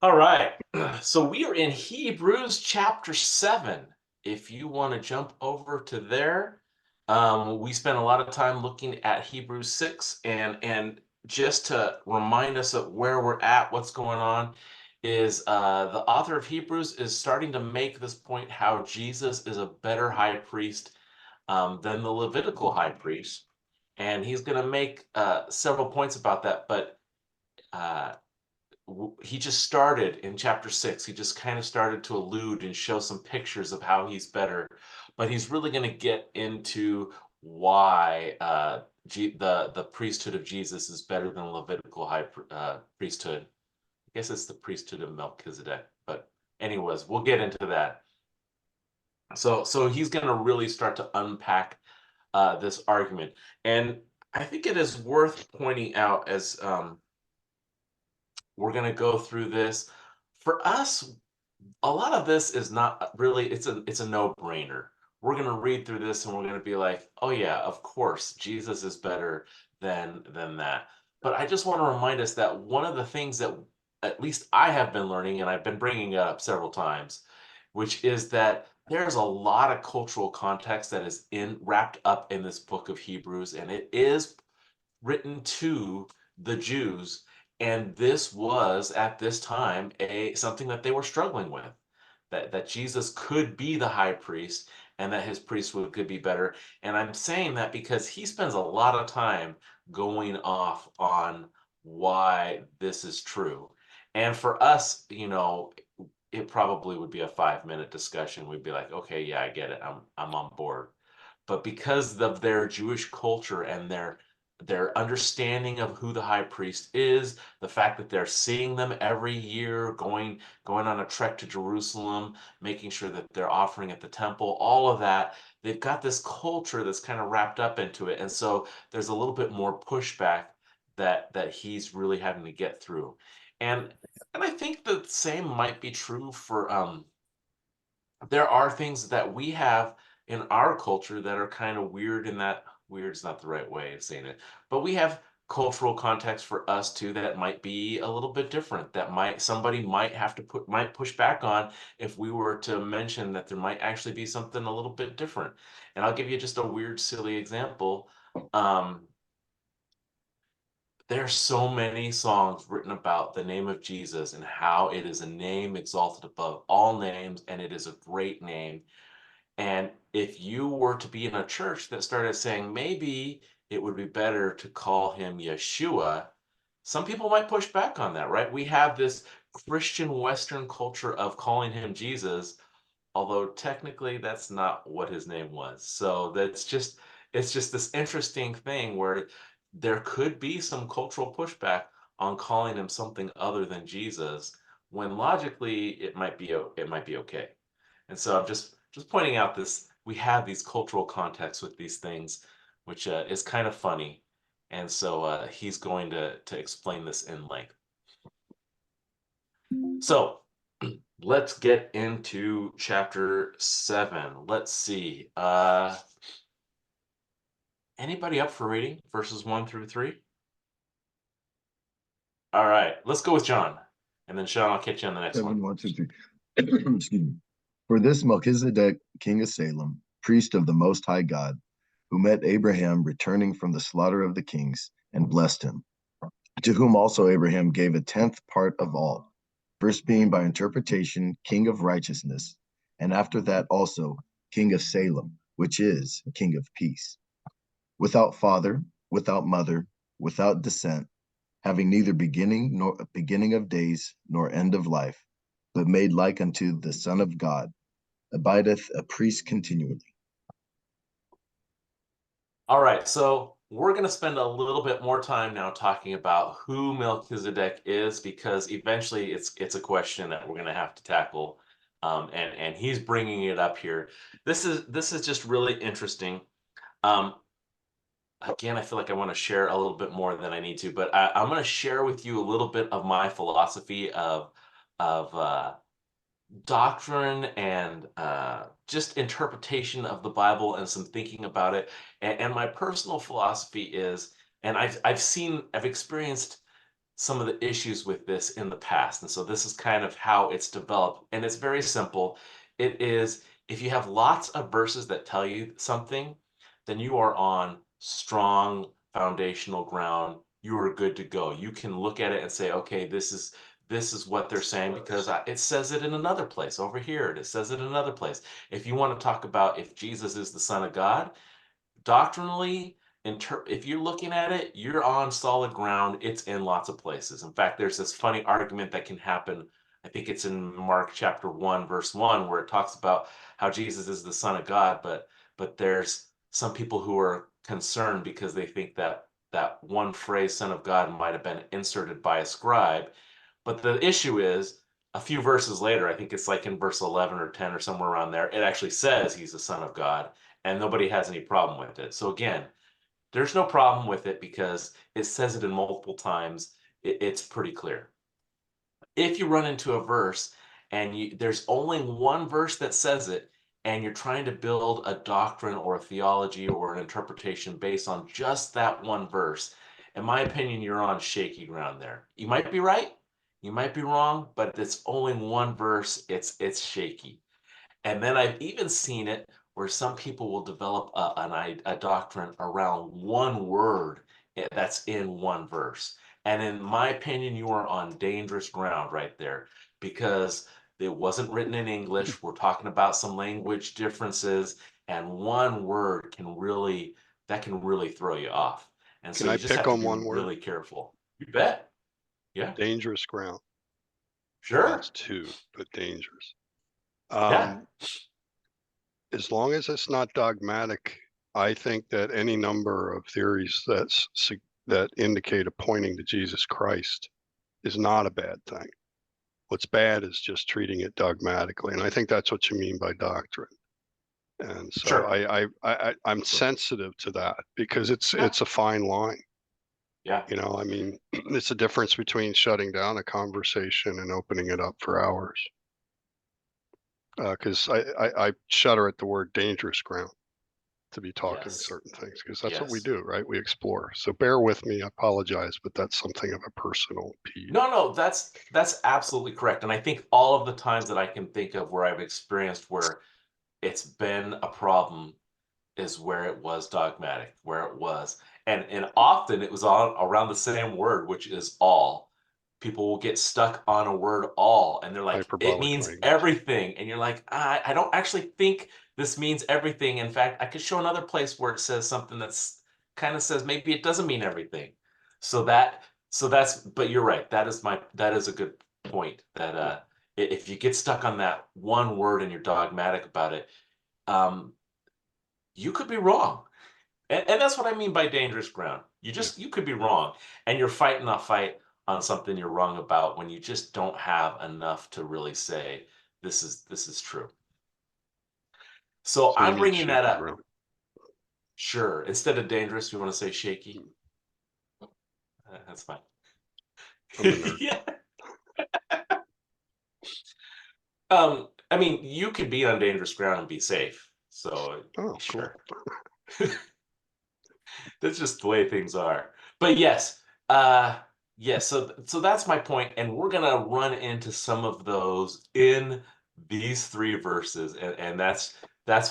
All right. So we are in Hebrews chapter 7. If you want to jump over to there, we spent a lot of time looking at Hebrews 6 and just to remind us of where we're at, what's going on, is the author of Hebrews is starting to make this point how Jesus is a better high priest than the Levitical high priest. And he's going to make several points about that, but uh, he just started in chapter 6. He just kind of started to allude and show some pictures of how he's better, but he's really going to get into why the priesthood of Jesus is better than Levitical priesthood. I guess it's the priesthood of Melchizedek, but anyways, we'll get into that. So he's going to really start to unpack this argument, and I think it is worth pointing out as we're going to go through this. For us, a lot of this is not really, it's a no-brainer. We're going to read through this and we're going to be like, oh yeah, of course Jesus is better than that. But I just want to remind us that one of the things that at least I have been learning, and I've been bringing it up several times, which is that there's a lot of cultural context that is in wrapped up in this book of Hebrews, and it is written to the Jews, and this was at this time a something that they were struggling with, that Jesus could be the high priest and that his priesthood could be better. And I'm saying that because he spends a lot of time going off on why this is true. And for us, it probably would be a 5-minute discussion. We'd be like, okay, yeah, I get it. I'm on board. But because of their Jewish culture and their understanding of who the high priest is, the fact that they're seeing them every year, going on a trek to Jerusalem, making sure that they're offering at the temple, all of that, they've got this culture that's kind of wrapped up into it. And so there's a little bit more pushback that he's really having to get through. And I think the same might be true for there are things that we have in our culture that are kind of weird, in that weird is not the right way of saying it, but we have cultural context for us too that might be a little bit different, that might somebody might have to might push back on if we were to mention that there might actually be something a little bit different. And I'll give you just a weird silly example. um there's so many songs written about the name of Jesus and how it is a name exalted above all names, and it is a great name. And if you were to be in a church that started saying maybe it would be better to call him Yeshua, some people might push back on that, right? We have this Christian Western culture of calling him Jesus, although technically that's not what his name was. So it's just this interesting thing where there could be some cultural pushback on calling him something other than Jesus, when logically it might be okay. And so I'm just pointing out this, we have these cultural contexts with these things, which is kind of funny. And so he's going to explain this in length. So let's get into chapter 7. Let's see. Anybody up for reading verses 1 through 3? All right, let's go with John. And then Sean, I'll catch you on the next one. 7, 1, 2, 3. Excuse me. For this Melchizedek, king of Salem, priest of the Most High God, who met Abraham returning from the slaughter of the kings and blessed him, to whom also Abraham gave a tenth part of all, first being by interpretation king of righteousness, and after that also king of Salem, which is king of peace, without father, without mother, without descent, having neither beginning of days nor end of life, but made like unto the Son of God, abideth a priest continually. All right, so we're going to spend a little bit more time now talking about who Melchizedek is, because eventually it's a question that we're going to have to tackle, and he's bringing it up here. This is just really interesting. Um, Again, I feel like I want to share a little bit more than I need to, but I'm going to share with you a little bit of my philosophy of doctrine and just interpretation of the Bible and some thinking about it. And my personal philosophy is, and I've experienced some of the issues with this in the past. And so this is kind of how it's developed. And it's very simple. It is if you have lots of verses that tell you something, then you are on strong foundational ground. You are good to go. You can look at it and say, okay, this is what they're saying because it says it in another place over here. It says it in another place. If you want to talk about if Jesus is the Son of God, doctrinally, if you're looking at it, you're on solid ground. It's in lots of places. In fact, there's this funny argument that can happen. I think it's in Mark chapter 1, verse 1, where it talks about how Jesus is the Son of God, but there's some people who are concerned because they think that that one phrase, Son of God, might have been inserted by a scribe. But the issue is a few verses later, I think it's like in verse 11 or 10 or somewhere around there, it actually says he's the Son of God, and nobody has any problem with it. So again, there's no problem with it because it says it in multiple times. It's pretty clear. If you run into a verse and there's only one verse that says it, and you're trying to build a doctrine or a theology or an interpretation based on just that one verse, in my opinion, you're on shaky ground there. You might be right, you might be wrong, but it's only one verse. It's shaky. And then I've even seen it where some people will develop a doctrine around one word that's in one verse. And in my opinion, you are on dangerous ground right there because it wasn't written in English. We're talking about some language differences, and one word can really throw you off. And so Can I you just pick have to on be one word? really careful. You bet. Yeah, Dangerous ground. Well, that's sure. two, but dangerous. Yeah, As long as it's not dogmatic, I think that any number of theories that indicate a pointing to Jesus Christ is not a bad thing. What's bad is just treating it dogmatically, and I think that's what you mean by doctrine. And so sure. I'm sensitive to that because it's Yeah, a fine line. yeah. I mean, it's a difference between shutting down a conversation and opening it up for hours. Because I shudder at the word dangerous ground to be talking Yes. certain things because that's what we Yes. do, right? We explore. So bear with me. I apologize, but that's something of a personal peeve. No, that's absolutely correct. And I think all of the times that I can think of where I've experienced where it's been a problem is where it was dogmatic, where it was. And often it was all around the same word, which is all. People will get stuck on a word all, and they're like, it Hyperbolic means language. everything. And you're like, I don't actually think this means everything. In fact, I could show another place where it says something that's kind of says maybe it doesn't mean everything. So but you're right. That is a good point that if you get stuck on that one word and you're dogmatic about it, um, you could be wrong. And that's what I mean by dangerous ground. Yeah. You could be wrong, and you're fighting a fight on something you're wrong about when you just don't have enough to really say this is true. So So you I'm mean bringing that shaky up. ground. Sure. Instead of dangerous, we want to say shaky. That's fine. I'm a nerd. Yeah. I mean, you could be on dangerous ground and be safe. So Oh, cool. sure. That's just the way things are. But yes, yes. So that's my point, and we're gonna run into some of those in these three verses, and that's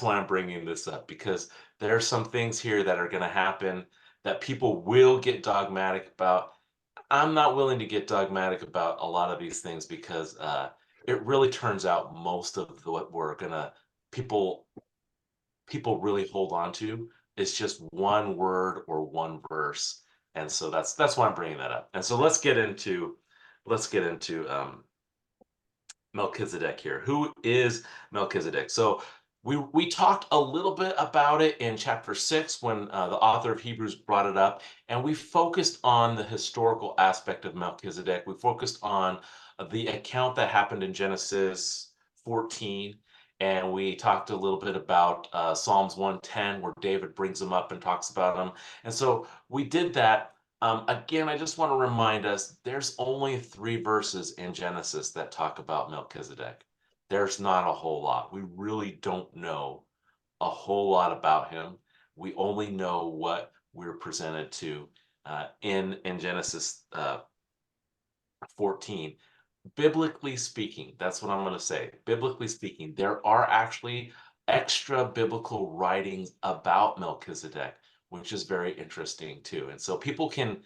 why I'm bringing this up because there are some things here that are gonna happen that people will get dogmatic about. I'm not willing to get dogmatic about a lot of these things because it really turns out most of what we're gonna people people really hold on to is just one word or one verse. And so that's why I'm bringing that up. And so let's get into Melchizedek here. Who is Melchizedek? So we talked a little bit about it in chapter 6 when the author of Hebrews brought it up, and we focused on the historical aspect of Melchizedek. We focused on the account that happened in Genesis 14, and we talked a little bit about Psalms 110, where David brings him up and talks about him. And so we did that. Again, I just want to remind us there's only 3 verses in Genesis that talk about Melchizedek. There's not a whole lot. We really don't know a whole lot about him. We only know what we're presented to in Genesis 14. Biblically speaking, that's what I'm going to say. Biblically speaking, there are actually extra biblical writings about Melchizedek, which is very interesting too. And so people can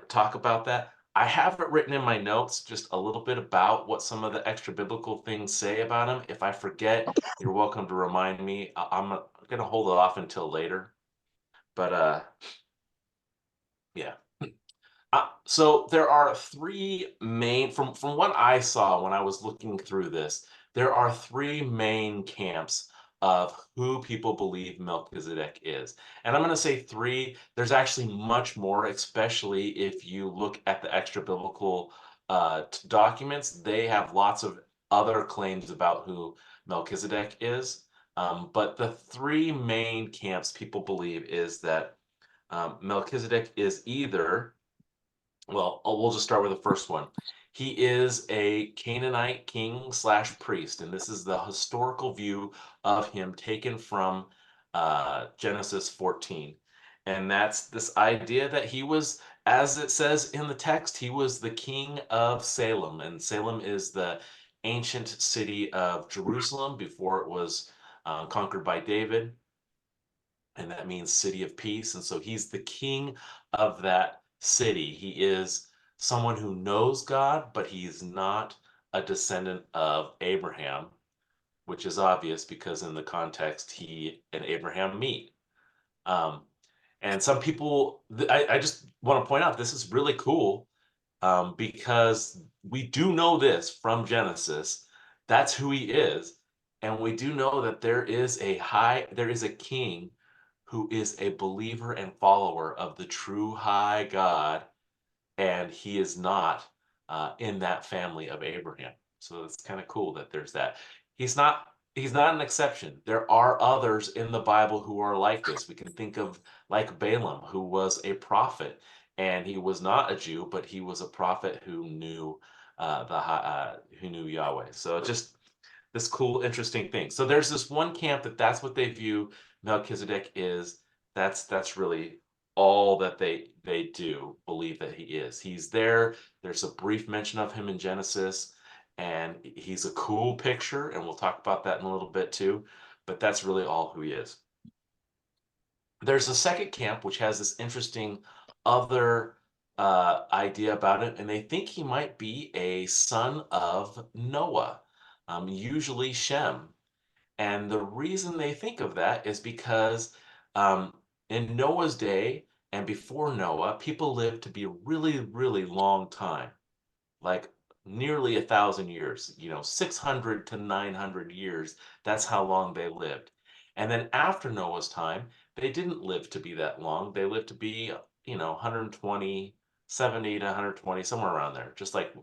talk about that. I have it written in my notes just a little bit about what some of the extra biblical things say about him. If I forget, you're welcome to remind me. I'm going to hold it off until later. But yeah. So there are three main, from what I saw when I was looking through this, there are three main camps of who people believe Melchizedek is. And I'm going to say three. There's actually much more, especially if you look at the extra biblical documents. They have lots of other claims about who Melchizedek is. But the three main camps people believe is that Melchizedek is either, well, we'll just start with the first one. He is a Canaanite king slash priest, and this is the historical view of him taken from Genesis 14. And that's this idea that he was, as it says in the text, he was the king of Salem. And Salem is the ancient city of Jerusalem before it was conquered by David. And that means city of peace. And so he's the king of that city. He is someone who knows God, but he is not a descendant of Abraham, which is obvious because in the context, he and Abraham meet. Um, and some people, I just want to point out, this is really cool because we do know this from Genesis. That's who he is. And we do know that there is a king who is a believer and follower of the true high God, and he is not in that family of Abraham. So it's kind of cool that there's that. He's not an exception. There are others in the Bible who are like this. We can think of like Balaam, who was a prophet, and he was not a Jew, but he was a prophet who knew who knew Yahweh. So just this cool, interesting thing. So there's this one camp that's what they view Melchizedek is. That's really all that they do believe that he is. He's there. There's a brief mention of him in Genesis, and he's a cool picture, and we'll talk about that in a little bit too. But that's really all who he is. There's a second camp which has this interesting other idea about it, and they think he might be a son of Noah, usually Shem. And the reason they think of that is because um, in Noah's day and before Noah, people lived to be a really, really long time, like nearly 1,000 years, 600 to 900 years. That's how long they lived. And then after Noah's time, they didn't live to be that long. They lived to be, 120, 70 to 120, somewhere around there, just like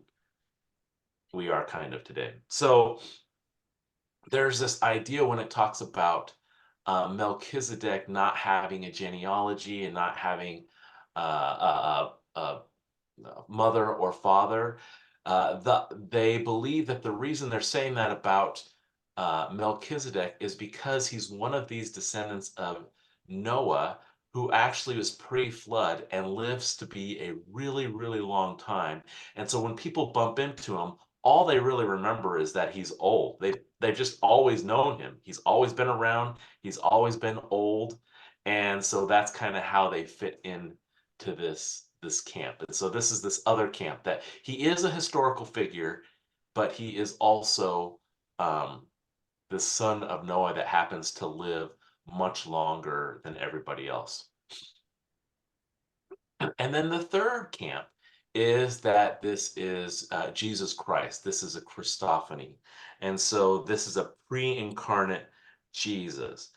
we are kind of today. So there's this idea when it talks about Melchizedek not having a genealogy and not having a mother or father. They believe that the reason they're saying that about Melchizedek is because he's one of these descendants of Noah who actually was pre-flood and lives to be a really, really long time. And so when people bump into him, all they really remember is that he's old. They've just always known him. He's always been around. He's always been old. And so that's kind of how they fit in to this camp. And so this is this other camp that he is a historical figure, but he is also the son of Noah that happens to live much longer than everybody else. And then the third camp is that this is Jesus Christ. This is a Christophany. And so this is a pre-incarnate Jesus.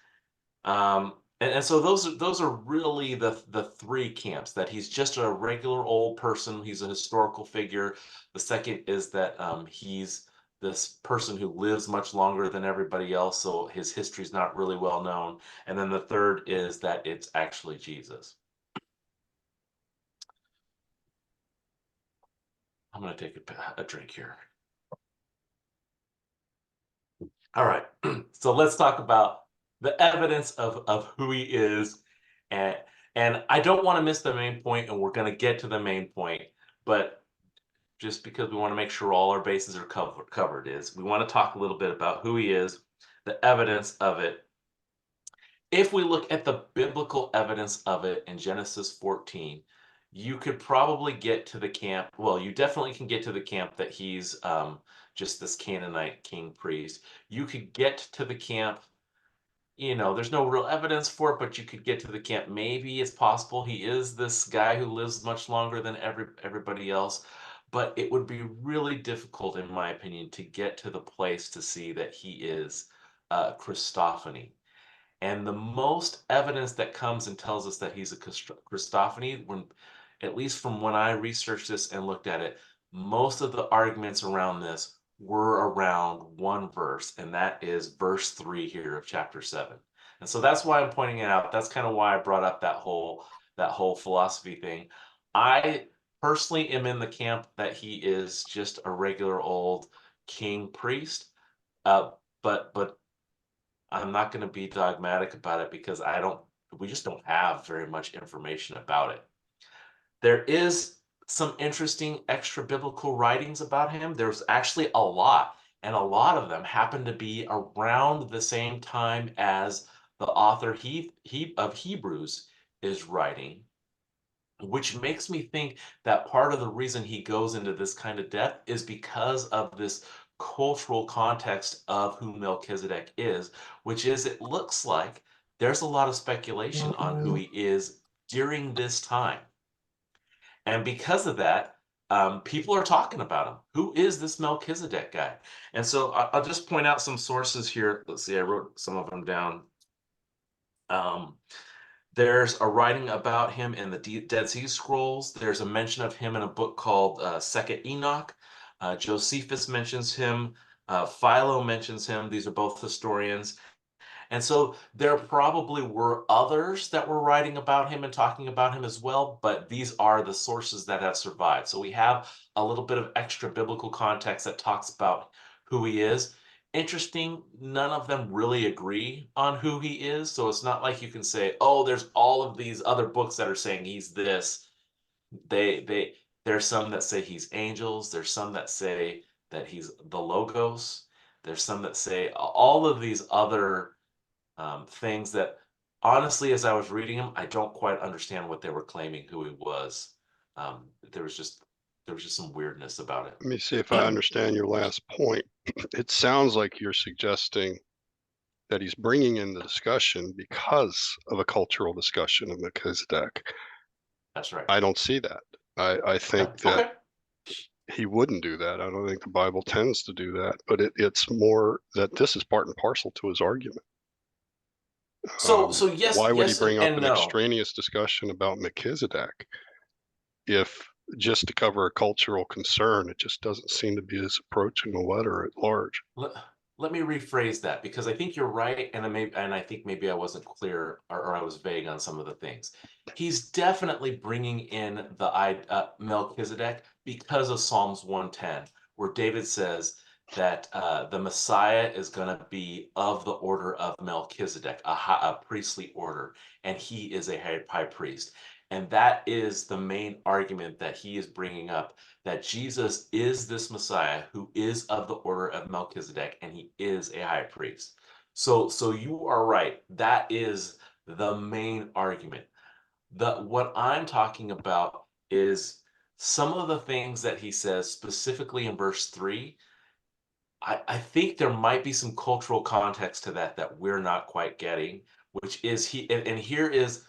And so those are really the three camps, that he's just a regular old person. He's a historical figure. The second is that he's this person who lives much longer than everybody else, so his history is not really well known. And then the third is that it's actually Jesus. I'm going to take a drink here. All right. So let's talk about the evidence of who he is. And, and I don't want to miss the main point, and we're going to get to the main point. but just because we want to make sure all our bases are covered is we want to talk a little bit about who he is, the evidence of it. If we look at the biblical evidence of it in Genesis 14, you could probably get to the camp. Well, you definitely can get to the camp that he's just this Canaanite king priest. You could get to the camp, there's no real evidence for it, but you could get to the camp. Maybe it's possible he is this guy who lives much longer than everybody else, but it would be really difficult, in my opinion, to get to the place to see that he is Christophany. And the most evidence that comes and tells us that he's a Christophany, when, at least from when I researched this and looked at it, most of the arguments around this were around one verse, and that is verse 3 here of chapter 7. And so that's why I'm pointing it out. That's kind of why I brought up that whole philosophy thing. I personally am in the camp that he is just a regular old king priest. But I'm not going to be dogmatic about it because we just don't have very much information about it. There is some interesting extra biblical writings about him. There's actually a lot, and a lot of them happen to be around the same time as the author of Hebrews is writing, which makes me think that part of the reason he goes into this kind of depth is because of this cultural context of who Melchizedek is, which is it looks like there's a lot of speculation on who he is during this time. And because of that, people are talking about him. Who is this Melchizedek guy? And so I'll just point out some sources here. Let's see, I wrote some of them down. There's a writing about him in the Dead Sea Scrolls. There's a mention of him in a book called Second Enoch. Josephus mentions him. Philo mentions him. These are both historians. And so there probably were others that were writing about him and talking about him as well, but these are the sources that have survived. So we have a little bit of extra biblical context that talks about who he is. Interesting, none of them really agree on who he is. So it's not like you can say, oh, there's all of these other books that are saying he's this. There's some that say he's angels. There's some that say that he's the Logos. There's some that say all of these other things that honestly, as I was reading them, I don't quite understand what they were claiming who he was. There was just some weirdness about it. Let me see if I understand your last point. It sounds like you're suggesting that he's bringing in the discussion because of a cultural discussion of Melchizedek. That's right. I don't see that. I think that he wouldn't do that. I don't think the Bible tends to do that, but it's more that this is part and parcel to his argument. So yes, why would he yes, bring up and an no. extraneous discussion about Melchizedek if just to cover a cultural concern? It just doesn't seem to be his approach in the letter at large. Let me rephrase that because I think you're right, and I think maybe I wasn't clear or I was vague on some of the things. He's definitely bringing in the Melchizedek because of Psalms 110, where David says that the Messiah is going to be of the order of Melchizedek, a priestly order, and he is a high priest. And that is the main argument that he is bringing up, that Jesus is this Messiah who is of the order of Melchizedek, and he is a high priest. So you are right. That is the main argument. What I'm talking about is some of the things that he says specifically in verse 3. I think there might be some cultural context to that we're not quite getting, which is and here is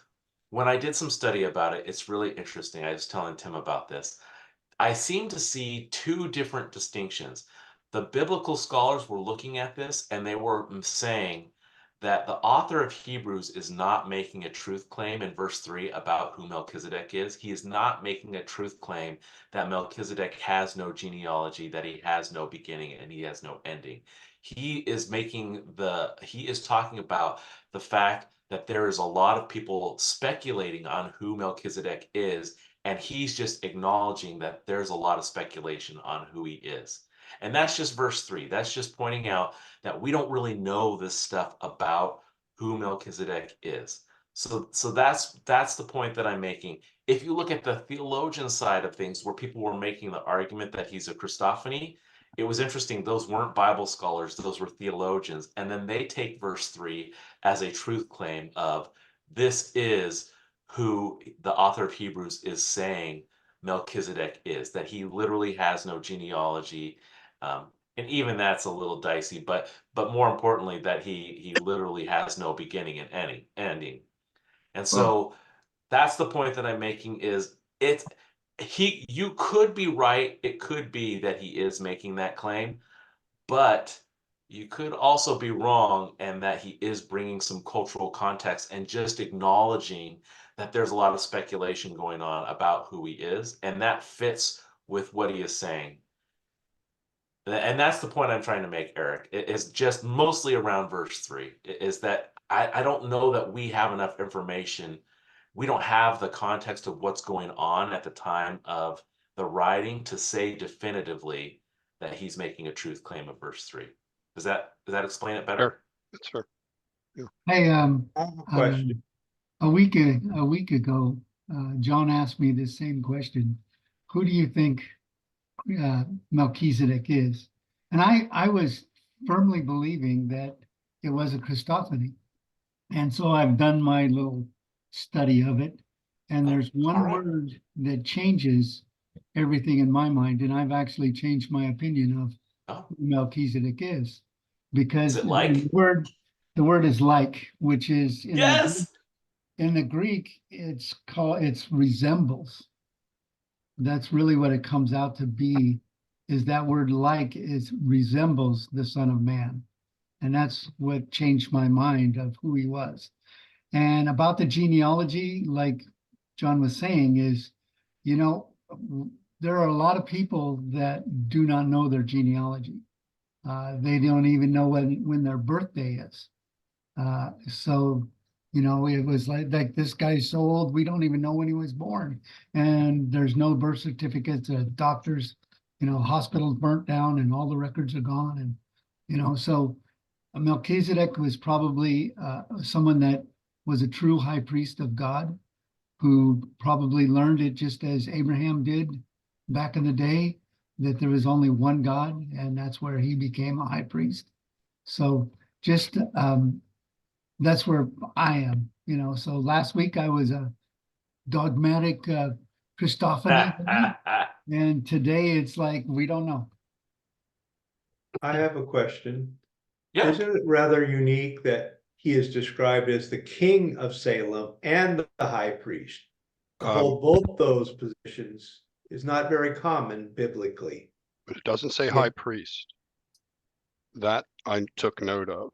when I did some study about it, it's really interesting. I was telling Tim about this. I seem to see two different distinctions. The biblical scholars were looking at this and they were saying that the author of Hebrews is not making a truth claim in verse 3 about who Melchizedek is. He is not making a truth claim that Melchizedek has no genealogy, that he has no beginning and he has no ending. He is talking about the fact that there is a lot of people speculating on who Melchizedek is, and he's just acknowledging that there's a lot of speculation on who he is. And that's just verse 3. That's just pointing out that we don't really know this stuff about who Melchizedek is. So that's the point that I'm making. if you look at the theologian side of things, where people were making the argument that he's a Christophany, it was interesting. Those weren't Bible scholars, those were theologians. And then they take verse 3 as a truth claim of this is who the author of Hebrews is saying Melchizedek is, that he literally has no genealogy. And even that's a little dicey, but more importantly, that he literally has no beginning and ending. And Well, so that's the point that I'm making is you could be right. It could be that he is making that claim, but you could also be wrong and that he is bringing some cultural context and just acknowledging that there's a lot of speculation going on about who he is, and that fits with what he is saying. And that's the point I'm trying to make, Eric. It is just mostly around verse 3, is that I don't know that we have enough information. We don't have the context of what's going on at the time of the writing to say definitively that he's making a truth claim of verse 3. Does that explain it Fair. better? That's fair. Hey, I have a question. a week ago, John asked me this same question. Who do you think Melchizedek is? And I was firmly believing that it was a Christophany. And so I've done my little study of it. And there's one All right. word that changes everything in my mind. And I've actually changed my opinion of Oh, who Melchizedek is. Because Is it like? the word is like, which is yes. in the Greek, it's resembles. That's really what it comes out to be, is that word like is resembles the Son of Man. And that's what changed my mind of who he was. And about the genealogy, like John was saying, is, you know, there are a lot of people that do not know their genealogy. They don't even know when their birthday is. So, you know, it was like this guy's so old, we don't even know when he was born. And there's no birth certificates, doctors, you know, hospitals burnt down and all the records are gone. And, you know, so Melchizedek was probably someone that was a true high priest of God, who probably learned it just as Abraham did back in the day, that there was only one God, and that's where he became a high priest. So just that's where I am, you know. So last week I was a dogmatic Christophany, and today it's like we don't know. I have a question. Yeah. Isn't it rather unique that he is described as the king of Salem and the high priest? To hold both those positions is not very common biblically. But it doesn't say Yeah. high priest. That I took note of.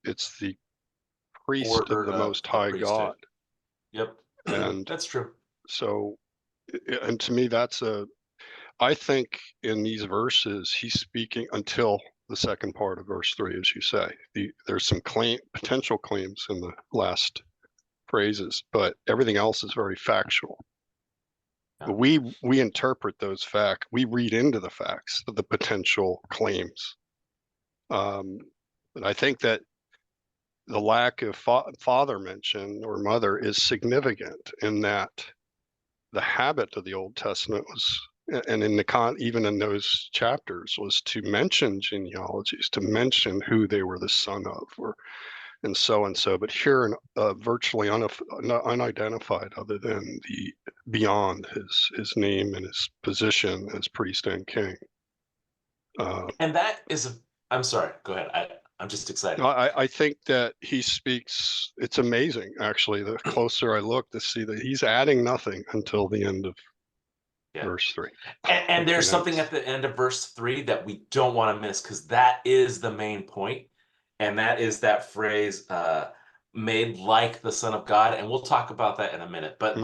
It's the priest Order of the of Most the High priesthood. God. Yep. And That's true. so, and to me, I think in these verses, he's speaking until the second part of verse 3, as you say. There's some potential claims in the last phrases, but everything else is very factual. Yeah. But we interpret those facts. We read into the facts of the potential claims. And I think that the lack of father mention or mother is significant in that the habit of the Old Testament was, and in even in those chapters, was to mention genealogies, to mention who they were the son of, and so. But here, virtually unidentified, other than beyond his name and his position as priest and king. And that is I'm sorry. Go ahead. I'm just excited. I think that he speaks. It's amazing, actually. The closer I look to see that he's adding nothing until the end of verse 3. And there's something at the end of verse 3 that we don't want to miss, because that is the main point, and that is that phrase, "made like the Son of God," and we'll talk about that in a minute. But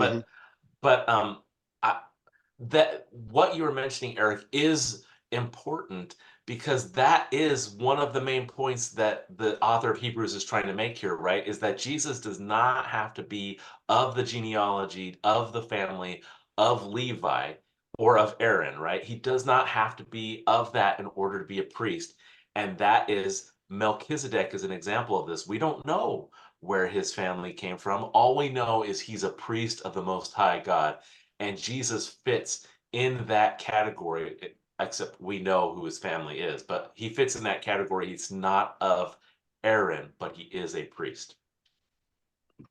that what you were mentioning, Eric, is important, because that is one of the main points that the author of Hebrews is trying to make here, right? Is that Jesus does not have to be of the genealogy, of the family of Levi or of Aaron, right? He does not have to be of that in order to be a priest. And that is Melchizedek is an example of this. We don't know, where his family came from. All we know is he's a priest of the Most High God, and Jesus fits in that category, except we know who his family is, but he fits in that category. He's not of Aaron, but he is a priest.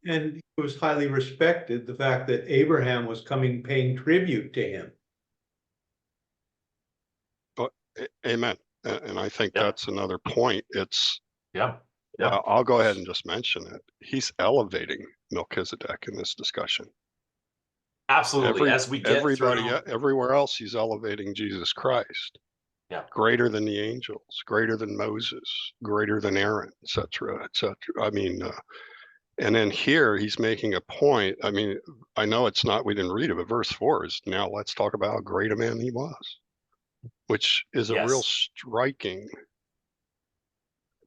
And he was highly respected, the fact that Abraham was coming paying tribute to him. Amen. And I think Yeah. that's another point. It's, Yeah. Yeah. I'll go ahead and just mention it. He's elevating Melchizedek in this discussion. Absolutely. As we get Everybody, through, everywhere else, he's elevating Jesus Christ. Yeah. Greater than the angels, greater than Moses, greater than Aaron, etc., etc. I mean, and then here he's making a point. I mean, I know it's not, we didn't read it, but verse 4 is, now let's talk about how great a man he was, which is a real yes. striking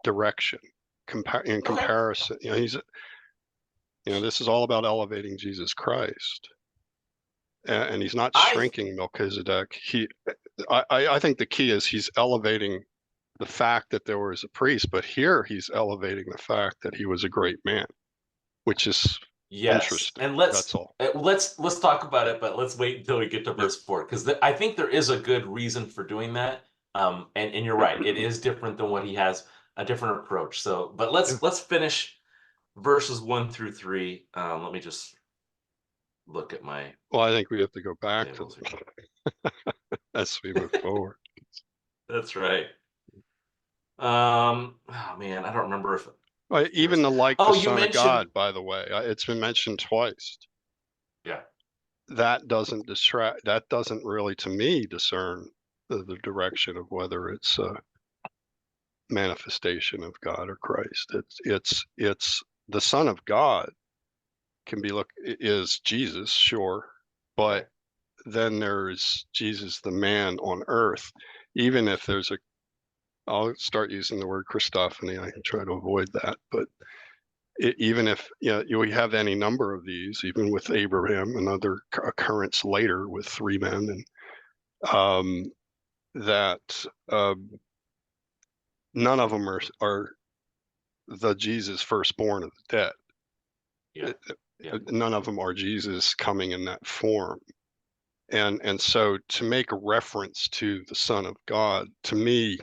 direction in Okay. comparison. You know, he's, you know, this is all about elevating Jesus Christ. And he's not shrinking Melchizedek. I think the key is he's elevating the fact that there was a priest, but here he's elevating the fact that he was a great man, which is Yes. interesting. And That's all. let's talk about it, but let's wait until we get to verse 4, because I think there is a good reason for doing that. And you're right, it is different than what he has, a different approach. So, but let's finish verses 1 through 3. Let me just look at my. Well, I think we have to go back to tables here. as we move forward. That's right. Oh man, I don't remember if Even the like Oh, the you Son of mentioned- God, by the way, it's been mentioned twice. Yeah. That doesn't distract. That doesn't really, to me, discern the direction of whether it's a manifestation of God or Christ. It's the Son of God can be is Jesus, sure, but then there's Jesus, the man on earth. Even if there's a, I'll start using the word Christophany. I can try to avoid that, but even if, you know, we have any number of these, even with Abraham, another occurrence later with 3 men, and none of them are the Jesus firstborn of the dead. Yeah. Yeah. None of them are Jesus coming in that form. And so to make a reference to the Son of God, to me,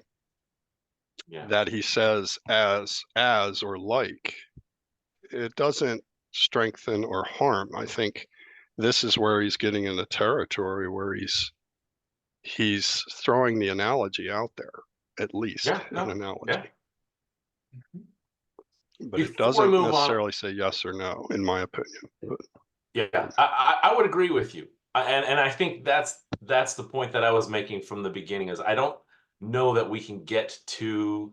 that he says as or like, it doesn't strengthen or harm. I think this is where he's getting into territory where he's throwing the analogy out there, at least an analogy. But Before it doesn't we move necessarily say yes or no, in my opinion. But, yeah, I would agree with you. And I think that's the point that I was making from the beginning, is I don't know that we can get to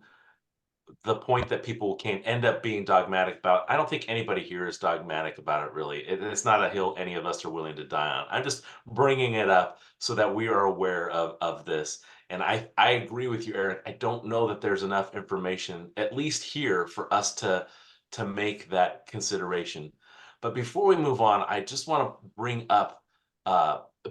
the point that people can end up being dogmatic about. I don't think anybody here is dogmatic about it, really. It's not a hill any of us are willing to die on. I'm just bringing it up so that we are aware of this. And I agree with you, Eric. I don't know that there's enough information, at least here, for us to make that consideration. But before we move on, I just want to bring up,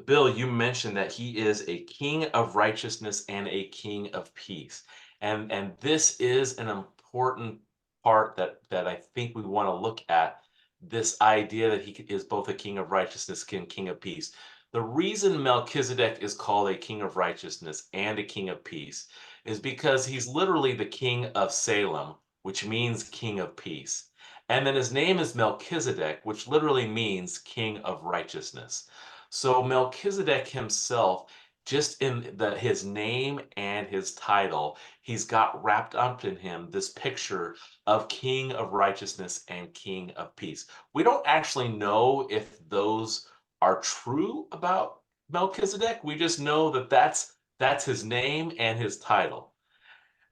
Bill, you mentioned that he is a king of righteousness and a king of peace. And this is an important part that I think we want to look at, this idea that he is both a king of righteousness and king of peace. The reason Melchizedek is called a king of righteousness and a king of peace is because he's literally the king of Salem, which means king of peace. And then his name is Melchizedek, which literally means king of righteousness. So Melchizedek himself, just in his name and his title, he's got wrapped up in him this picture of king of righteousness and king of peace. We don't actually know if those are true about Melchizedek. We just know that that's his name and his title.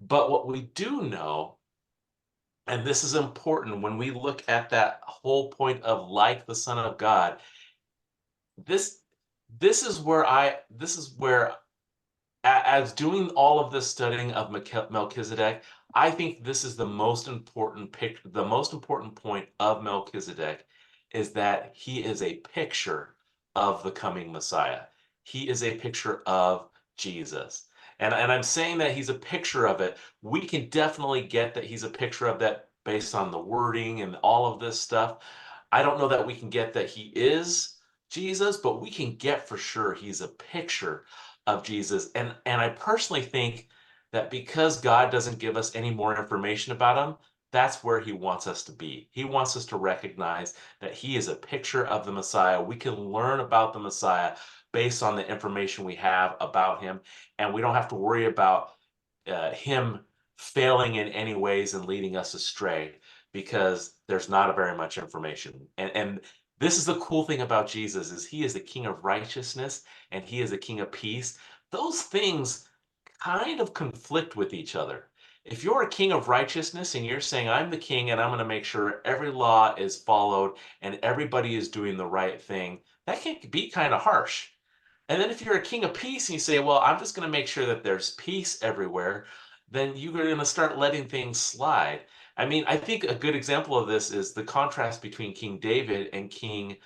But what we do know, and this is important when we look at that whole point of like the Son of God, this is where as doing all of this studying of Melchizedek, I think this is the most important point of Melchizedek, is that he is a picture of the coming Messiah. He is a picture of Jesus. And I'm saying that he's a picture of it. We can definitely get that he's a picture of that based on the wording and all of this stuff. I don't know that we can get that he is Jesus, but we can get for sure he's a picture of Jesus. And I personally think that because God doesn't give us any more information about him, that's where he wants us to be. He wants us to recognize that he is a picture of the Messiah. We can learn about the Messiah based on the information we have about him, and we don't have to worry about him failing in any ways and leading us astray because there's not very much information. And this is the cool thing about Jesus is he is the king of righteousness and he is the king of peace. Those things kind of conflict with each other. If you're a king of righteousness and you're saying, I'm the king and I'm going to make sure every law is followed and everybody is doing the right thing, that can be kind of harsh. And then if you're a king of peace and you say, well, I'm just going to make sure that there's peace everywhere, then you're going to start letting things slide. I mean, I think a good example of this is the contrast between King David and King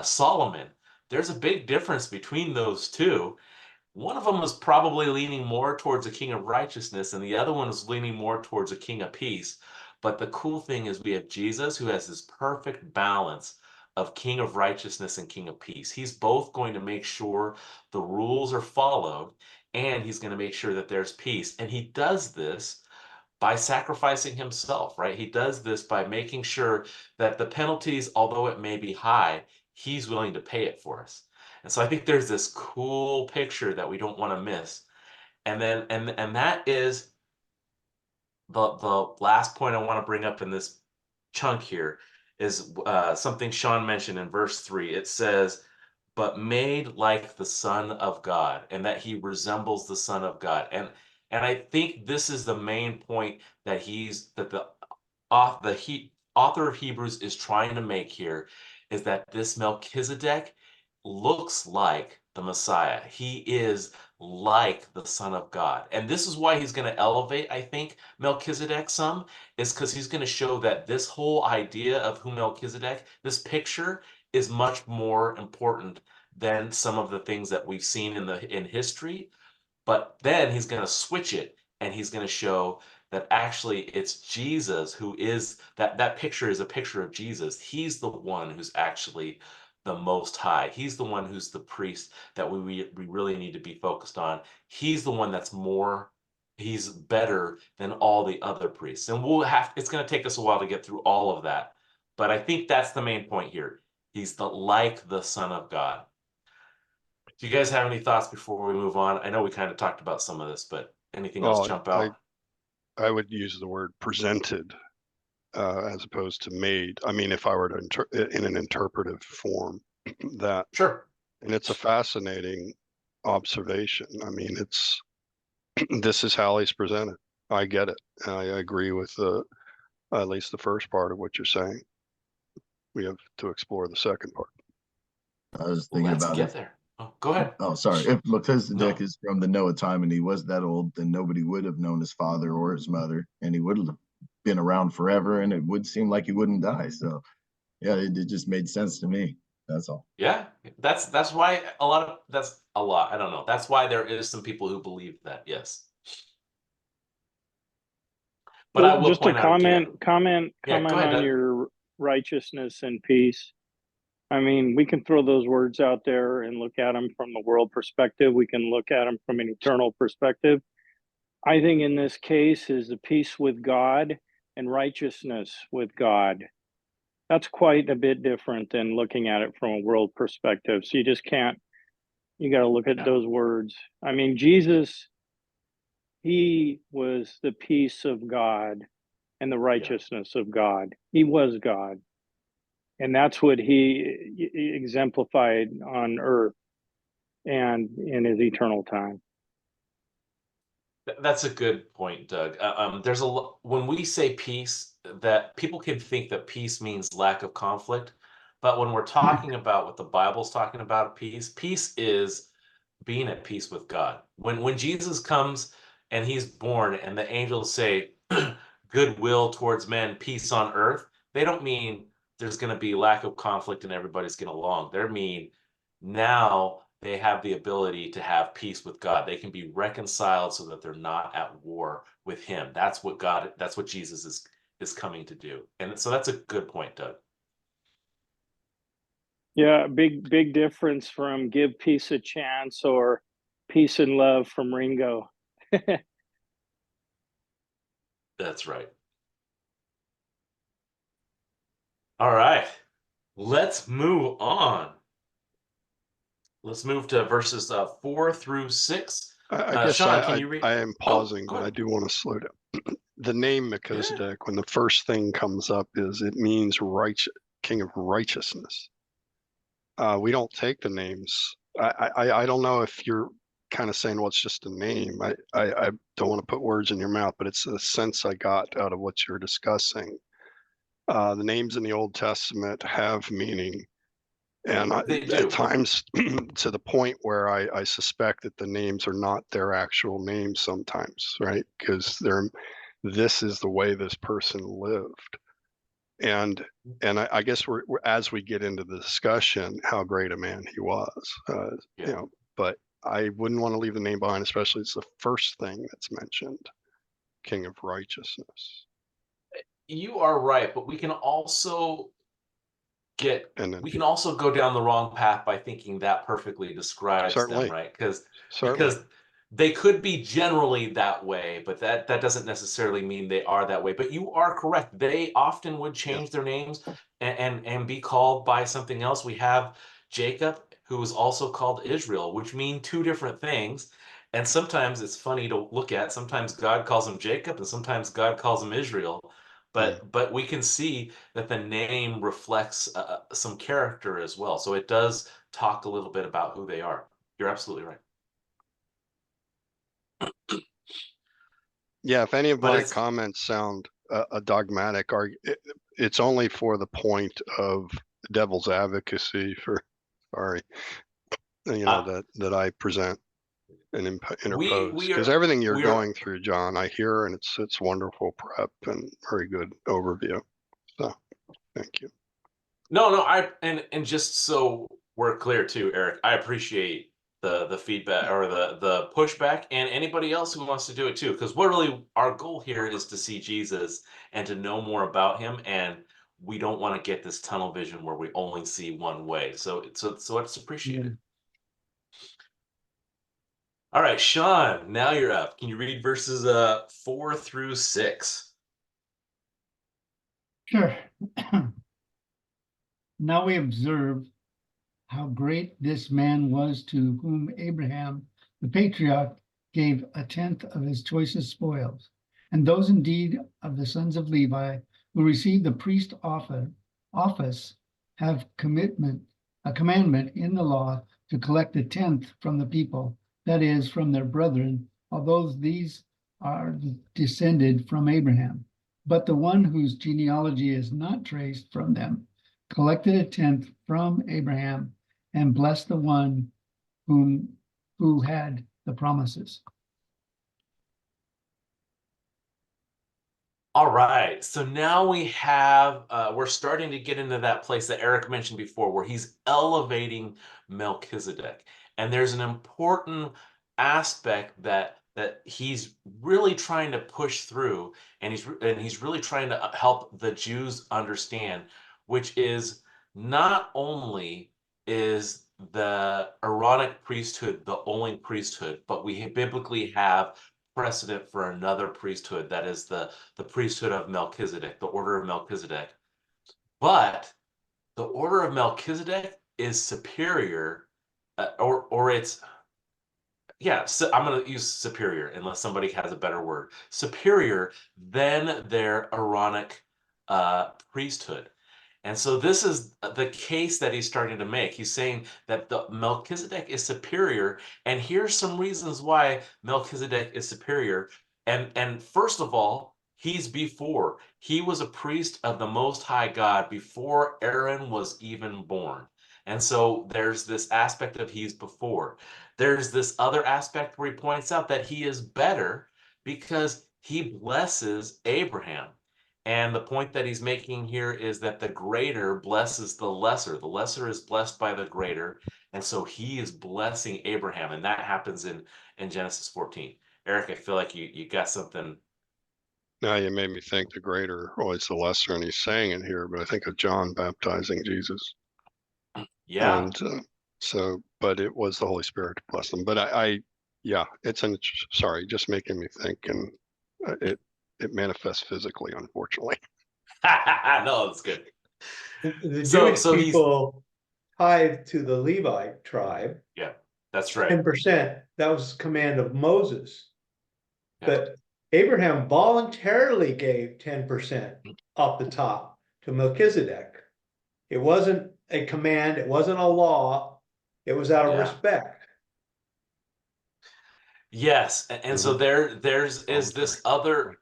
Solomon. There's a big difference between those two. One of them was probably leaning more towards a king of righteousness, and the other one is leaning more towards a king of peace. But the cool thing is we have Jesus who has this perfect balance of king of righteousness and king of peace. He's both going to make sure the rules are followed, and he's going to make sure that there's peace. And he does this by sacrificing himself, right? He does this by making sure that the penalties, although it may be high, he's willing to pay it for us. And so I think there's this cool picture that we don't want to miss. And then and that is the last point I want to bring up in this chunk here is something Sean mentioned in verse 3. It says, but made like the Son of God, and that he resembles the Son of God. And I think this is the main point that the author of Hebrews is trying to make here, is that this Melchizedek looks like the Messiah. He is like the Son of God. And this is why he's going to elevate, I think, Melchizedek some, is because he's going to show that this whole idea of who Melchizedek, this picture, is much more important than some of the things that we've seen in history. But then he's going to switch it and he's going to show that actually it's Jesus who is that picture is a picture of Jesus. He's the one who's actually the most high. He's the one who's the priest that we really need to be focused on. He's the one he's better than all the other priests. And it's going to take us a while to get through all of that. But I think that's the main point here. He's like the Son of God. Do you guys have any thoughts before we move on? I know we kind of talked about some of this, but anything else jump out? I would use the word presented as opposed to made. I mean, if I were to in an interpretive form, that Sure. And it's a fascinating observation. I mean, this is how he's presented. I get it. I agree with at least the first part of what you're saying. We have to explore the second part. I was thinking about it. There. Oh, go ahead. Oh, sorry. If Melchizedek is from the Noah time and he was that old, then nobody would have known his father or his mother, and he would have been around forever, and it would seem like he wouldn't die. So, yeah, it just made sense to me. That's all. Yeah, that's why that's a lot. I don't know. That's why there is some people who believe that. Yes. But I will just point a out again. comment Yeah, go ahead, on Doug. your righteousness and peace. I mean, we can throw those words out there and look at them from the world perspective. We can look at them from an eternal perspective. I think in this case is the peace with God and righteousness with God. That's quite a bit different than looking at it from a world perspective. So you just can't, you got to look at those words. I mean, Jesus, he was the peace of God and the righteousness of God. He was God. And that's what he exemplified on earth and in his eternal time. That's a good point, Doug. There's when we say peace, that people can think that peace means lack of conflict, but when we're talking about what the Bible's talking about peace is being at peace with God. When Jesus comes and he's born and the angels say goodwill towards men, peace on earth, they don't mean there's going to be lack of conflict and everybody's getting along. They mean now they have the ability to have peace with God. They can be reconciled so that they're not at war with him. That's what Jesus is is coming to do. And so that's a good point, Doug. Yeah, big difference from Give Peace a Chance or Peace and Love from Ringo. That's right. All right, let's move on. Let's move to verses 4 through 6. I guess Sean, can you read? I am Oh, pausing, go but I ahead. do want to slow down. The name Melchizedek, when the first thing comes up, it means king of righteousness. We don't take the names. I don't know if you're kind of saying, well, it's just a name. I don't want to put words in your mouth, but it's the sense I got out of what you're discussing. The names in the Old Testament have meaning. And They at do. times to the point where I suspect that the names are not their actual names sometimes, right? Because this is the way this person lived. And I guess we're as we get into the discussion, how great a man he was, Yeah. you know, but I wouldn't want to leave the name behind, especially it's the first thing that's mentioned, King of Righteousness. You are right, but we can also And then go down the wrong path by thinking that perfectly describes them, certainly, right? certainly, Because they could be generally that way, but that doesn't necessarily mean they are that way. But you are correct. They often would yeah, change their names and be called by something else. We have Jacob, who is also called Israel, which mean two different things. And sometimes it's funny to look at. Sometimes God calls him Jacob, and sometimes God calls him Israel. mm, But we can see that the name reflects some character as well. So it does talk a little bit about who they are. You're absolutely right. yeah. If any of But my it's comments sound a dogmatic, it's only for the point of devil's advocacy for, sorry, that I present and interpose, we because are everything you're we are going through, John, I hear, and it's wonderful prep and very good overview. So thank you. no I and just so we're clear too, Eric, I appreciate the feedback or the pushback, and anybody else who wants to do it too, because what really our goal here is to see Jesus and to know more about him, and we don't want to get this tunnel vision where we only see one way. So it's appreciated. All right, Sean, now you're up. Can you read verses 4 through 6? Sure. Now we observe how great this man was, to whom Abraham, the patriarch, gave a tenth of his choicest spoils. And those indeed of the sons of Levi who received the priest office have a commandment in the law to collect a tenth from the people, that is, from their brethren, although these are descended from Abraham. But the one whose genealogy is not traced from them collected a tenth from Abraham and blessed the one who had the promises. All right, so now we have we're starting to get into that place that Eric mentioned before, where he's elevating Melchizedek, and there's an important aspect that he's really trying to push through, and he's really trying to help the Jews understand, which is not only is the Aaronic priesthood the only priesthood, but we biblically have precedent for another priesthood, that is the priesthood of Melchizedek, the order of Melchizedek. But the order of Melchizedek is superior, or it's yeah. So I'm going to use superior unless somebody has a better word. Superior than their Aaronic priesthood. And so this is the case that he's starting to make. He's saying that the Melchizedek is superior, and here's some reasons why Melchizedek is superior. And first of all, he's before. He was a priest of the Most High God before Aaron was even born. And so there's this aspect of he's before. There's this other aspect where he points out that he is better because he blesses Abraham. And the point that he's making here is that the greater blesses the lesser. The lesser is blessed by the greater. And so he is blessing Abraham. And that happens in Genesis 14. Eric, I feel like you got something. Now you made me think the greater always the lesser, and he's saying it here, but I think of John baptizing Jesus. Yeah. And so, but it was the Holy Spirit who blessed them. But yeah, sorry, just making me think, and it manifests physically, unfortunately. No, that's good. The So Jewish so he's people tithe to the Levite tribe, yeah, that's right. 10%. That was command of Moses. Yeah. But Abraham voluntarily gave 10% off the top to Melchizedek. It wasn't a command, it wasn't a law, it was out of Yeah. respect. Yes, and so there is this other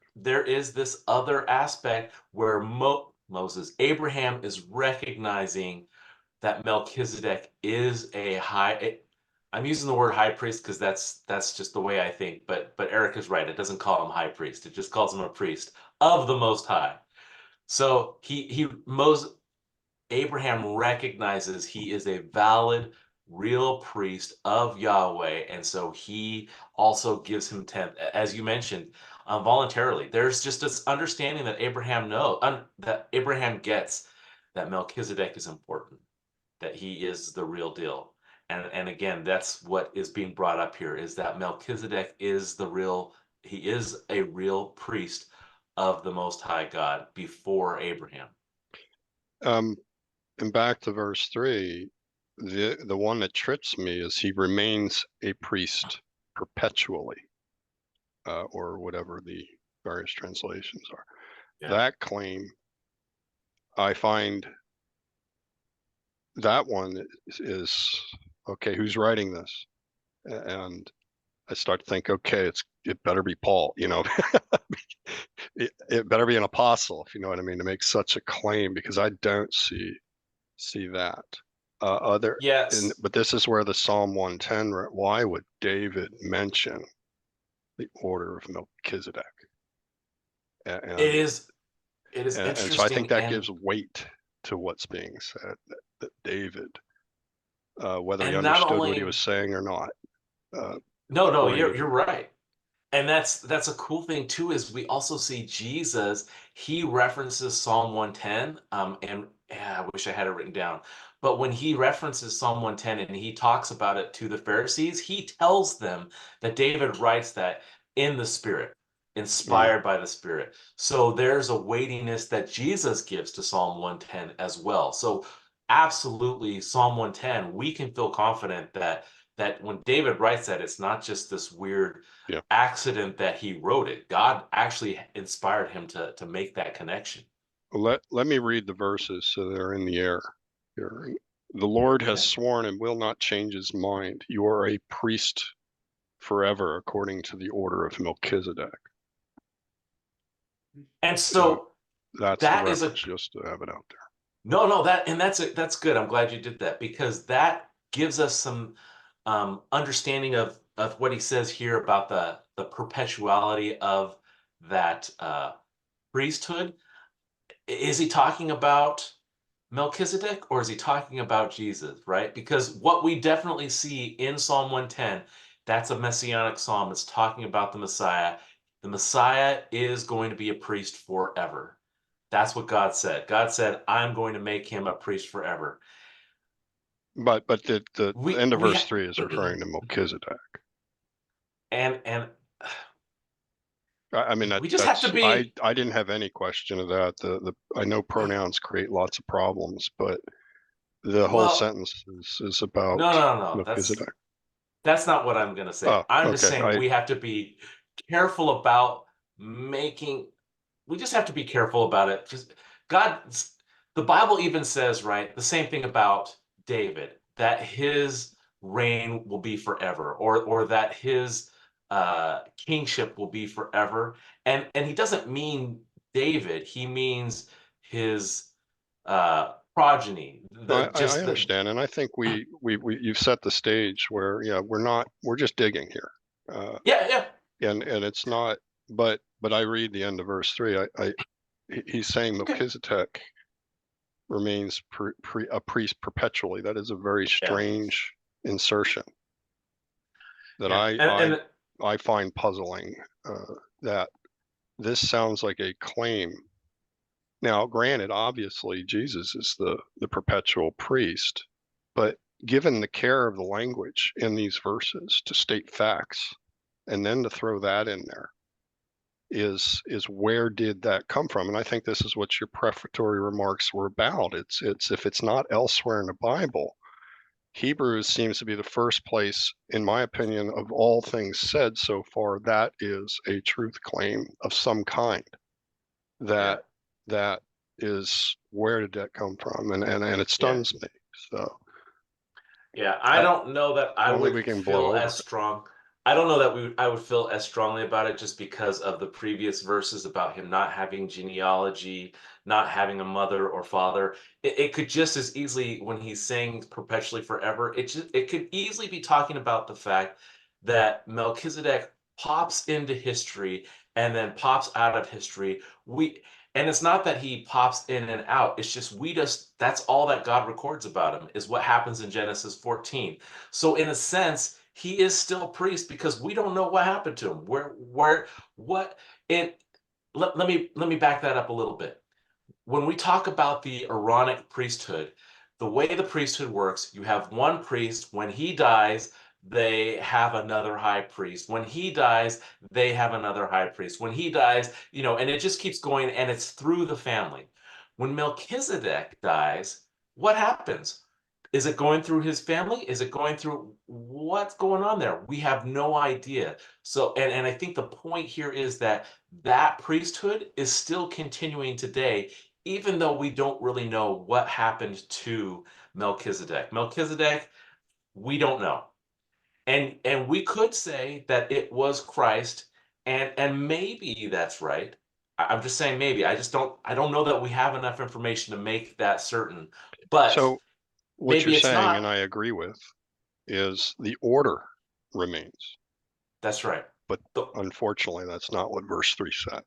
aspect where Moses, Abraham is recognizing that Melchizedek is a I'm using the word high priest because that's just the way I think, but Eric is right. It doesn't call him high priest. It just calls him a priest of the Most High. So Abraham recognizes he is a valid, real priest of Yahweh, and so he also gives him tenth, as you mentioned, voluntarily. There's just this understanding that that Abraham gets that Melchizedek is important, that he is the real deal, and again, that's what is being brought up here: is that Melchizedek is he is a real priest of the Most High God before Abraham. And back to verse 3, the one that trips me is he remains a priest perpetually, or whatever the various translations are. Yeah. That claim, I find that one is okay. Who's writing this? And I start to think, okay, it better be Paul, it better be an apostle, if you know what I mean, to make such a claim, because I don't see that. Yes. But this is where the Psalm 110, why would David mention the order of Melchizedek? It is interesting. And so I think that gives weight to what's being said, that David, whether he understood what he was saying or not. No, you're right. And that's a cool thing too, is we also see Jesus, he references Psalm 110, and I wish I had it written down. But when he references Psalm 110 and he talks about it to the Pharisees, he tells them that David writes that in the Spirit, inspired by the Spirit. So there's a weightiness that Jesus gives to Psalm 110 as well. So absolutely, Psalm 110, we can feel confident that when David writes that, it's not just this weird accident that he wrote it. God actually inspired him to make that connection. Let me read the verses so they're in the air here. The Lord has sworn and will not change his mind. You are a priest forever, according to the order of Melchizedek. And so that's the reference, just to have it out there. No, that's good. I'm glad you did that, because that gives us some understanding of what he says here about the perpetuality of that priesthood. Is he talking about Melchizedek, or is he talking about Jesus, right? Because what we definitely see in Psalm 110, that's a messianic psalm. It's talking about the Messiah. The Messiah is going to be a priest forever. That's what God said. God said, I'm going to make him a priest forever. But the end of verse 3 is referring to Melchizedek. And I mean, we just have to be. I didn't have any question of that. I know pronouns create lots of problems, but the whole sentence is about No. Melchizedek. That's not what I'm going to say. Oh, I'm just saying we have to be careful about making. We just have to be careful about it. Just the Bible even says, right, the same thing about David, that his reign will be forever, or that his kingship will be forever. And he doesn't mean David, he means his progeny. I understand, and I think you've set the stage where we're just digging here. Yeah. And it's not, but I read the end of verse 3. He's saying Melchizedek remains a priest perpetually. That is a very strange insertion that I find puzzling. That this sounds like a claim. Now, granted, obviously Jesus is the perpetual priest, but given the care of the language in these verses to state facts and then to throw that in there is where did that come from? And I think this is what your prefatory remarks were about. It's if it's not elsewhere in the Bible, Hebrews seems to be the first place, in my opinion, of all things said so far, that is a truth claim of some kind. That is, where did that come from? And it stuns me. So Yeah, I don't know that I only would we can blow feel over as strong. I don't know that I would feel as strongly about it just because of the previous verses about him not having genealogy, not having a mother or father. It could just as easily, when he's saying perpetually forever, it could easily be talking about the fact that Melchizedek pops into history and then pops out of history. And it's not that he pops in and out. It's just that's all that God records about him is what happens in Genesis 14. So in a sense, he is still priest because we don't know what happened to him. What and let me back that up a little bit. When we talk about the Aaronic priesthood, the way the priesthood works, you have one priest. When he dies, they have another high priest. When he dies, they have another high priest. When he dies, and it just keeps going, and it's through the family. When Melchizedek dies, what happens? Is it going through his family? Is it going through what's going on there? We have no idea. So, and I think the point here is that priesthood is still continuing today, even though we don't really know what happened to Melchizedek. Melchizedek, we don't know. And we could say that it was Christ, and maybe that's right. I'm just saying maybe. I don't know that we have enough information to make that certain. But so what maybe you're it's saying, and not. I agree with, is the order remains. That's right. But The- unfortunately, that's not what verse 3 says.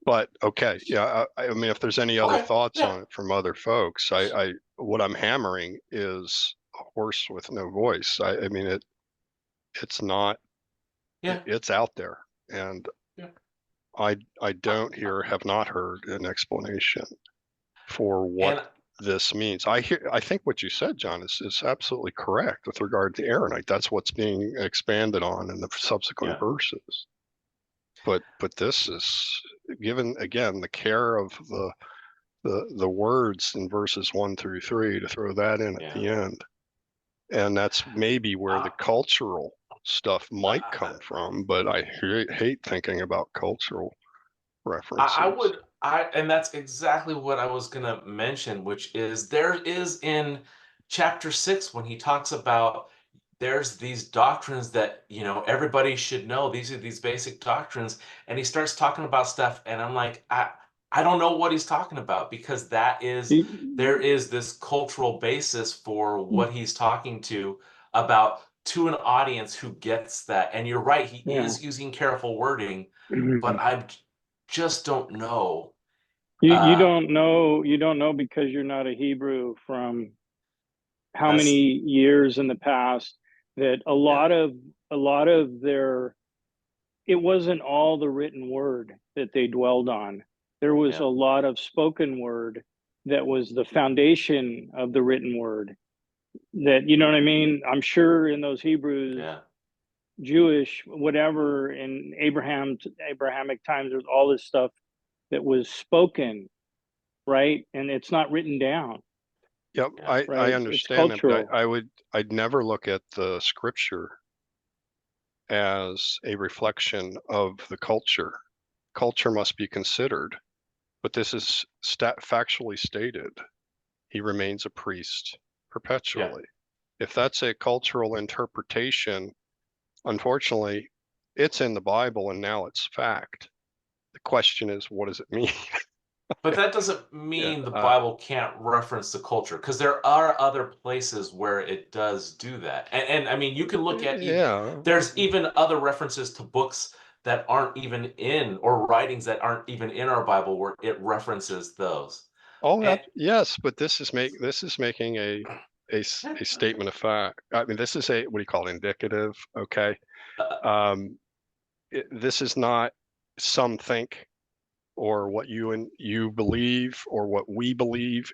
But okay, yeah, I mean, if there's any other Okay, thoughts yeah. on it from other folks, what I'm hammering is a horse with no voice. I mean, it's not, Yeah. it's out there, and Yeah. I don't have not heard an explanation for And what this means. I think what you said, John, is absolutely correct with regard to Aaronite. That's what's being expanded on in the subsequent Yeah. verses. But this is, given again the care of the words in verses 1 through 3, to throw that in at the end, and that's maybe where the cultural stuff might come from. But I hate thinking about cultural references. And that's exactly what I was gonna mention, which is there is in chapter 6 when he talks about there's these doctrines that everybody should know. These are these basic doctrines, and he starts talking about stuff, and I'm like, I don't know what he's talking about because there is this cultural basis for what he's talking about to an audience who gets that. And you're right, he is using careful wording, but I just don't know. You don't know because you're not a Hebrew from how many years in the past that a lot of their, it wasn't all the written word that they dwelled on. There was a lot of spoken word that was the foundation of the written word. That, you know what I mean? I'm sure in those Hebrews, Jewish, whatever, in Abrahamic times, there's all this stuff that was spoken, right? And it's not written down. Yep, right? I It's understand that, but cultural. I'd never look at the scripture as a reflection of the culture. Culture must be considered, but this is factually stated. He remains a priest perpetually. If that's a cultural interpretation, unfortunately, it's in the Bible and now it's fact. The question is, what does it mean? But that doesn't mean the Bible can't reference the culture, because there are other places where it does do that. And I mean, you can look at there's even other references to books that aren't even in, or writings that aren't even in our Bible, where it references those. Oh, yes, but this is making a statement of fact. I mean, this is what do you call it, indicative? Okay. This is not some think, or what you believe, or what we believe.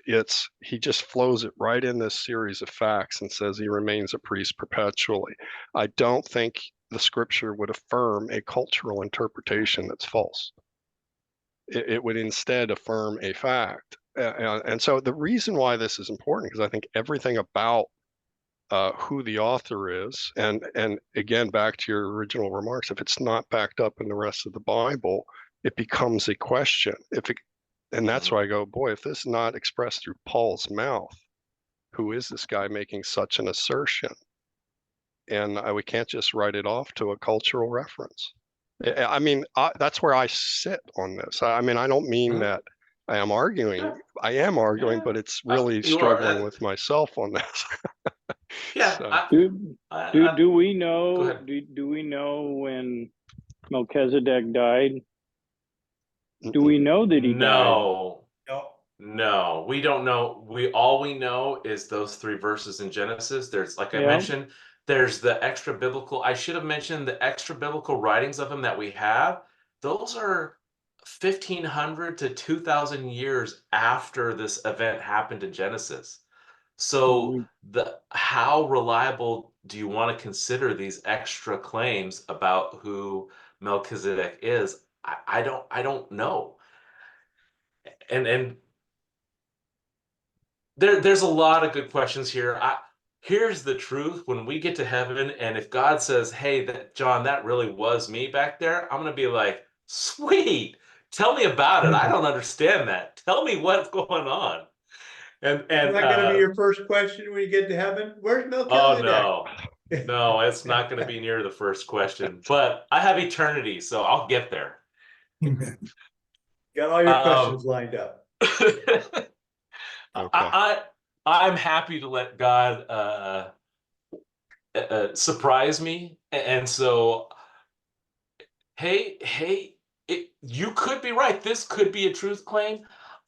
He just flows it right in this series of facts and says he remains a priest perpetually. I don't think the scripture would affirm a cultural interpretation that's false. It would instead affirm a fact. And so the reason why this is important, because I think everything about who the author is, and again, back to your original remarks, if it's not backed up in the rest of the Bible, it becomes a question. And that's why I go, boy, if this is not expressed through Paul's mouth, who is this guy making such an assertion? And we can't just write it off to a cultural reference. I mean, that's where I sit on this. I mean, I don't mean that I am arguing. Yeah. I am arguing, Yeah. but it's really You are, struggling with myself on this. yeah. So, Do we Go know, ahead. do we know when Melchizedek died? Do we know that he died? No, No, no, we don't know. All we know is those 3 verses in Genesis. There's, like I Yeah. mentioned, there's the extra biblical. I should have mentioned the extra biblical writings of him that we have. Those are 1,500 to 2,000 years after this event happened in Genesis. So how reliable do you want to consider these extra claims about who Melchizedek is? I don't know. And there's a lot of good questions here. Here's the truth: when we get to heaven, and if God says, "Hey, that John, that really was me back there," I'm gonna be like, "Sweet, tell me about it. I don't understand that. Tell me what's going on." And is that gonna be your first question when you get to heaven? Where's oh Melchizedek? no, it's not gonna be near the first question. But I have eternity, so I'll get there. Got all your questions lined up. okay. I'm happy to let God surprise me, and so hey, you could be right. This could be a truth claim.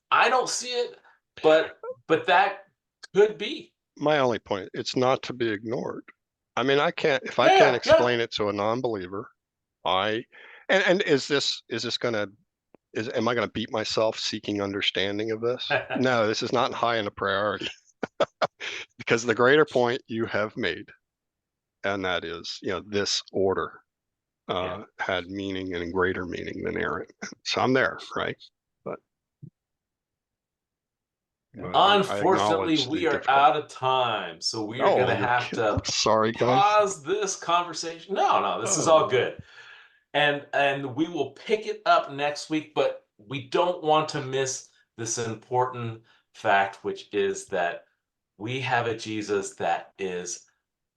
I don't see it, but that could be. My only point, it's not to be ignored. I mean, if I Yeah, can't yeah. explain it to a non-believer, and am I going to beat myself seeking understanding of this? No, this is not high in a priority. Because the greater point you have made, and that is, this order had meaning and greater meaning than Aaron. So I'm there, right? But I Unfortunately, acknowledge the we are difficulty. out of time, so we are going to You're have kidding. to Sorry, guys. pause this conversation. No, this is all good. And we will pick it up next week, but we don't want to miss this important fact, which is that we have a Jesus that is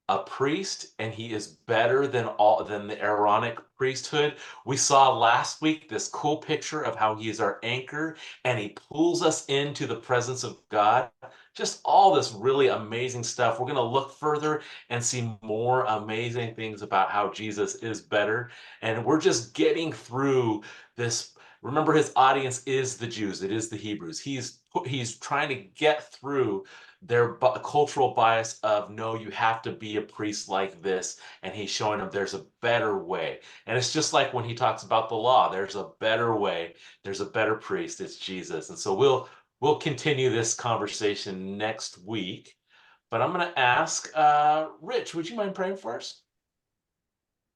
a priest, and he is better than the Aaronic priesthood. We saw last week this cool picture of how he is our anchor and he pulls us into the presence of God. Just all this really amazing stuff. We're going to look further and see more amazing things about how Jesus is better. And we're just getting through this. Remember, his audience is the Jews. It is the Hebrews. He's trying to get through their cultural bias of, no, you have to be a priest like this, and he's showing them there's a better way. And it's just like when he talks about the law, there's a better way, there's a better priest, it's Jesus. And so we'll continue this conversation next week, but I'm going to ask Rich, would you mind praying for us?